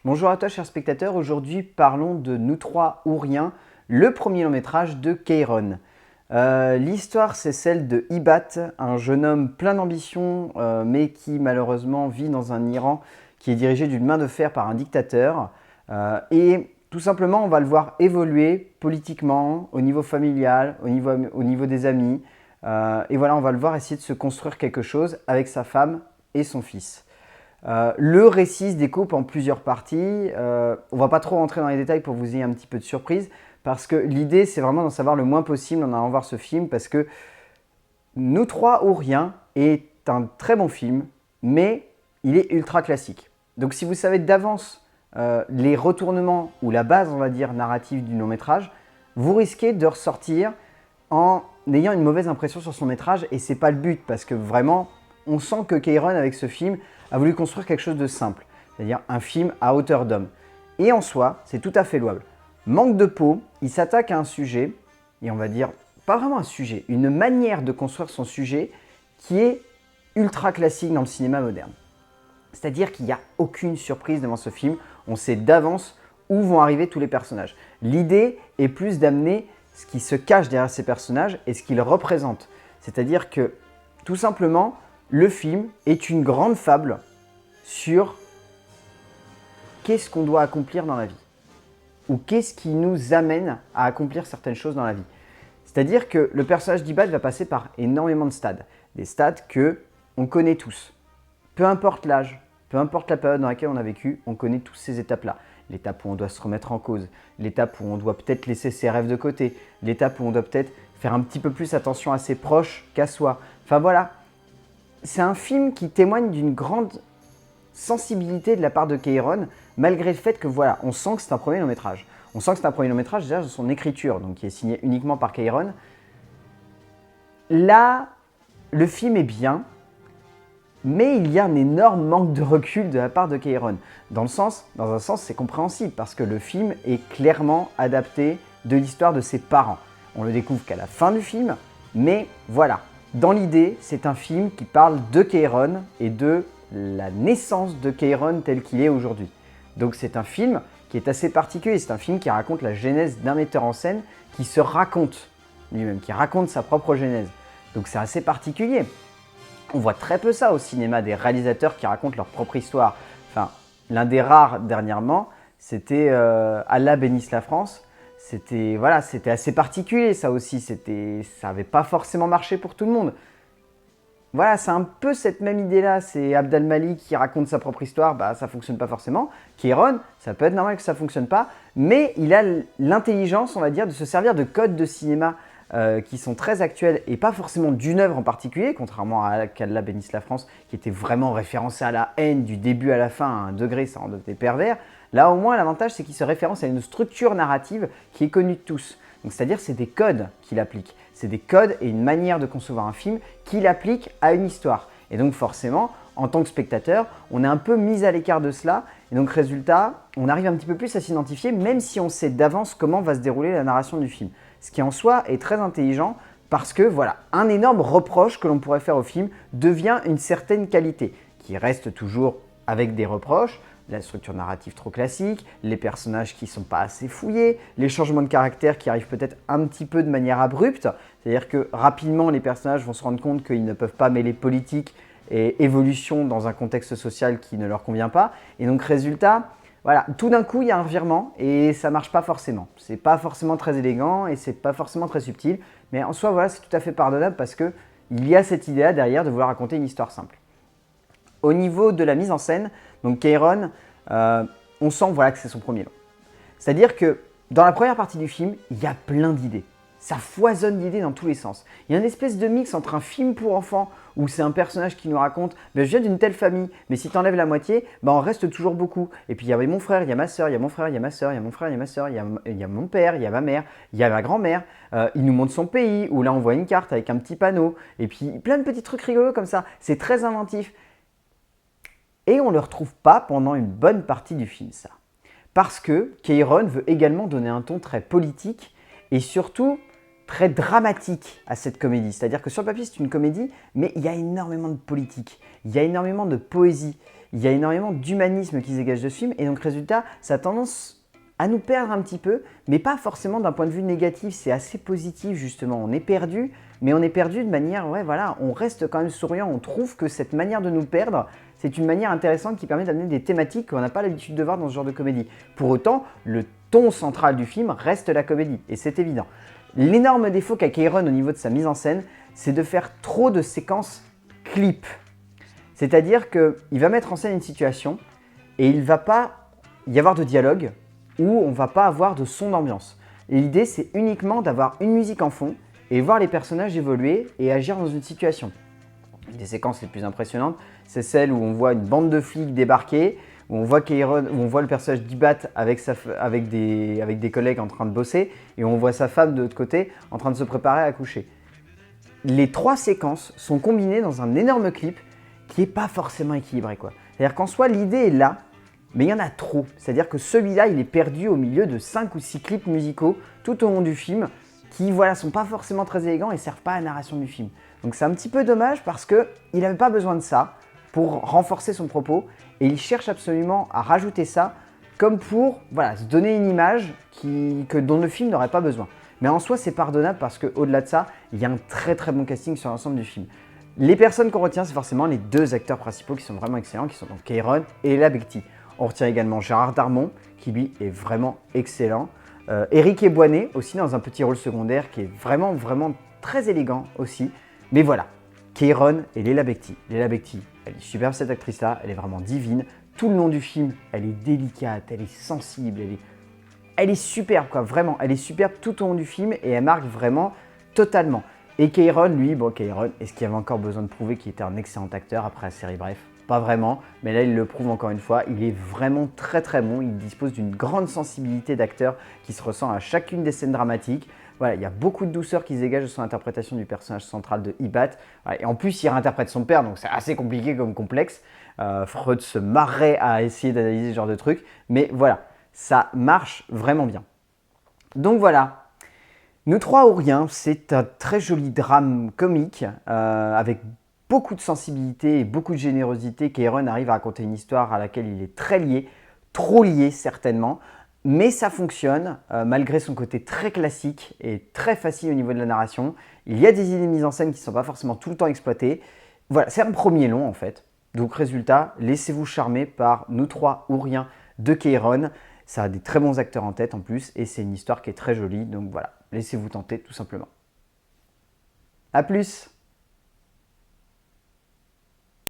Bonjour à toi chers spectateurs, aujourd'hui parlons de Nous trois ou rien, le premier long métrage de Keiron. L'histoire c'est celle de Ibat, un jeune homme plein d'ambition mais qui malheureusement vit dans un Iran qui est dirigé d'une main de fer par un dictateur. Et tout simplement on va le voir évoluer politiquement, au niveau familial, au niveau des amis. Et voilà, on va le voir essayer de se construire quelque chose avec sa femme et son fils. Le récit se découpe en plusieurs parties. On ne va pas trop rentrer dans les détails pour vous ayez un petit peu de surprise, parce que l'idée, c'est vraiment d'en savoir le moins possible en allant voir ce film, parce que Nous trois ou rien est un très bon film, mais il est ultra classique. Donc si vous savez d'avance les retournements ou la base, on va dire, narrative du long métrage, vous risquez de ressortir en ayant une mauvaise impression sur son métrage, et c'est pas le but, parce que vraiment, on sent que Keiron, avec ce film, a voulu construire quelque chose de simple, c'est-à-dire un film à hauteur d'homme. Et en soi, c'est tout à fait louable. Manque de peau, il s'attaque à un sujet, et on va dire, pas vraiment un sujet, une manière de construire son sujet qui est ultra classique dans le cinéma moderne. C'est-à-dire qu'il n'y a aucune surprise devant ce film, on sait d'avance où vont arriver tous les personnages. L'idée est plus d'amener ce qui se cache derrière ces personnages et ce qu'ils représentent. C'est-à-dire que, tout simplement, le film est une grande fable sur qu'est-ce qu'on doit accomplir dans la vie. Ou qu'est-ce qui nous amène à accomplir certaines choses dans la vie. C'est-à-dire que le personnage d'Ibad va passer par énormément de stades. Des stades que on connaît tous. Peu importe l'âge, peu importe la période dans laquelle on a vécu, on connaît tous ces étapes-là. L'étape où on doit se remettre en cause, l'étape où on doit peut-être laisser ses rêves de côté, l'étape où on doit peut-être faire un petit peu plus attention à ses proches qu'à soi. Enfin voilà, c'est un film qui témoigne d'une grande sensibilité de la part de Keiron, malgré le fait que voilà, on sent que c'est un premier long métrage. On sent que c'est un premier long métrage déjà de son écriture, donc qui est signé uniquement par Keiron. Là, le film est bien, mais il y a un énorme manque de recul de la part de Keiron. Dans un sens, c'est compréhensible, parce que le film est clairement adapté de l'histoire de ses parents. On le découvre qu'à la fin du film, mais voilà. Dans l'idée, c'est un film qui parle de Keiron et de la naissance de Keiron tel qu'il est aujourd'hui. Donc c'est un film qui est assez particulier, c'est un film qui raconte la genèse d'un metteur en scène qui se raconte lui-même, qui raconte sa propre genèse. Donc c'est assez particulier. On voit très peu ça au cinéma, des réalisateurs qui racontent leur propre histoire. Enfin, l'un des rares dernièrement, c'était Allah bénisse la France. C'était voilà, c'était assez particulier ça aussi, ça n'avait pas forcément marché pour tout le monde. Voilà, c'est un peu cette même idée-là, c'est Abd al-Malik qui raconte sa propre histoire, bah ça fonctionne pas forcément. Keiron, ça peut être normal que ça fonctionne pas, mais il a l'intelligence, on va dire, de se servir de codes de cinéma qui sont très actuels et pas forcément d'une œuvre en particulier, contrairement à qu'Allah bénisse la France, qui était vraiment référencé à la haine du début à la fin, à un degré, ça en devenait pervers. Là, au moins, l'avantage, c'est qu'il se référence à une structure narrative qui est connue de tous. Donc, c'est-à-dire, c'est des codes qu'il applique. C'est des codes et une manière de concevoir un film qu'il applique à une histoire. Et donc, forcément, en tant que spectateur, on est un peu mis à l'écart de cela. Et donc, résultat, on arrive un petit peu plus à s'identifier, même si on sait d'avance comment va se dérouler la narration du film. Ce qui en soi est très intelligent parce que voilà, un énorme reproche que l'on pourrait faire au film devient une certaine qualité, qui reste toujours avec des reproches, la structure narrative trop classique, les personnages qui ne sont pas assez fouillés, les changements de caractère qui arrivent peut-être un petit peu de manière abrupte, c'est-à-dire que rapidement les personnages vont se rendre compte qu'ils ne peuvent pas mêler politique et évolution dans un contexte social qui ne leur convient pas, et donc résultat, voilà, tout d'un coup, il y a un revirement et ça marche pas forcément. C'est pas forcément très élégant et c'est pas forcément très subtil, mais en soi, voilà, c'est tout à fait pardonnable parce que il y a cette idée-là derrière de vouloir raconter une histoire simple. Au niveau de la mise en scène, donc Keiron, on sent voilà, que c'est son premier long. C'est-à-dire que dans la première partie du film, il y a plein d'idées. Ça foisonne d'idées dans tous les sens. Il y a une espèce de mix entre un film pour enfants où c'est un personnage qui nous raconte je viens d'une telle famille, mais si tu enlèves la moitié, on reste toujours beaucoup. Et puis il y a mon frère, il y a ma soeur, il y a mon frère, il y a ma soeur, il y a mon frère, il y a ma soeur, il y a mon père, il y a ma mère, il y a ma grand-mère. Il nous montre son pays où là on voit une carte avec un petit panneau. Et puis plein de petits trucs rigolos comme ça. C'est très inventif. Et on ne le retrouve pas pendant une bonne partie du film, ça. Parce que Keiron veut également donner un ton très politique et surtout très dramatique à cette comédie. C'est-à-dire que sur le papier, c'est une comédie, mais il y a énormément de politique, il y a énormément de poésie, il y a énormément d'humanisme qui se dégage de ce film, et donc résultat, ça a tendance à nous perdre un petit peu, mais pas forcément d'un point de vue négatif, c'est assez positif justement, on est perdu, mais on est perdu de manière, ouais voilà, on reste quand même souriant, on trouve que cette manière de nous perdre, c'est une manière intéressante qui permet d'amener des thématiques qu'on n'a pas l'habitude de voir dans ce genre de comédie. Pour autant, le ton central du film reste la comédie, et c'est évident. L'énorme défaut qu'a Keiron au niveau de sa mise en scène, c'est de faire trop de séquences clips. C'est-à-dire qu'il va mettre en scène une situation, et il ne va pas y avoir de dialogue, où on ne va pas avoir de son d'ambiance. L'idée, c'est uniquement d'avoir une musique en fond et voir les personnages évoluer et agir dans une situation. Une des séquences les plus impressionnantes, c'est celle où on voit une bande de flics débarquer, où on voit le personnage d'Ibat avec des collègues en train de bosser, et on voit sa femme de l'autre côté en train de se préparer à coucher. Les 3 séquences sont combinées dans un énorme clip qui n'est pas forcément équilibré, quoi. C'est-à-dire qu'en soi, l'idée est là, mais il y en a trop. C'est-à-dire que celui-là, il est perdu au milieu de 5 ou 6 clips musicaux tout au long du film qui, voilà, sont pas forcément très élégants et servent pas à la narration du film. Donc c'est un petit peu dommage parce qu'il n'avait pas besoin de ça pour renforcer son propos et il cherche absolument à rajouter ça comme pour, voilà, se donner une image dont le film n'aurait pas besoin. Mais en soi, c'est pardonnable parce qu'au-delà de ça, il y a un très très bon casting sur l'ensemble du film. Les personnes qu'on retient, c'est forcément les 2 acteurs principaux qui sont vraiment excellents, qui sont donc Keiron et Leila Bekti. On retient également Gérard Darmon, qui lui est vraiment excellent. Éric Eboinet, aussi dans un petit rôle secondaire, qui est vraiment, vraiment très élégant aussi. Mais voilà, Keiron et Leila Bekti. Leila Bekti, elle est superbe cette actrice-là, elle est vraiment divine. Tout le long du film, elle est délicate, elle est sensible, elle est superbe, quoi, vraiment. Elle est superbe tout au long du film et elle marque vraiment totalement. Et Keiron, lui, Keiron, est-ce qu'il y avait encore besoin de prouver qu'il était un excellent acteur après la série Bref? Pas vraiment, mais là il le prouve encore une fois, il est vraiment très très bon, il dispose d'une grande sensibilité d'acteur qui se ressent à chacune des scènes dramatiques. Voilà, il y a beaucoup de douceur qui se dégage de son interprétation du personnage central de Ibat. Voilà, et en plus il réinterprète son père, donc c'est assez compliqué comme complexe. Freud se marrait à essayer d'analyser ce genre de truc, mais voilà, ça marche vraiment bien. Donc voilà, Nous 3 ou rien, c'est un très joli drame comique avec beaucoup de sensibilité et beaucoup de générosité. Keiron arrive à raconter une histoire à laquelle il est très lié, trop lié certainement, mais ça fonctionne malgré son côté très classique et très facile au niveau de la narration. Il y a des idées de mise en scène qui ne sont pas forcément tout le temps exploitées. Voilà, c'est un premier long en fait. Donc résultat, laissez-vous charmer par Nous 3 ou rien de Keiron. Ça a des très bons acteurs en tête en plus et c'est une histoire qui est très jolie. Donc voilà, laissez-vous tenter tout simplement. A plus!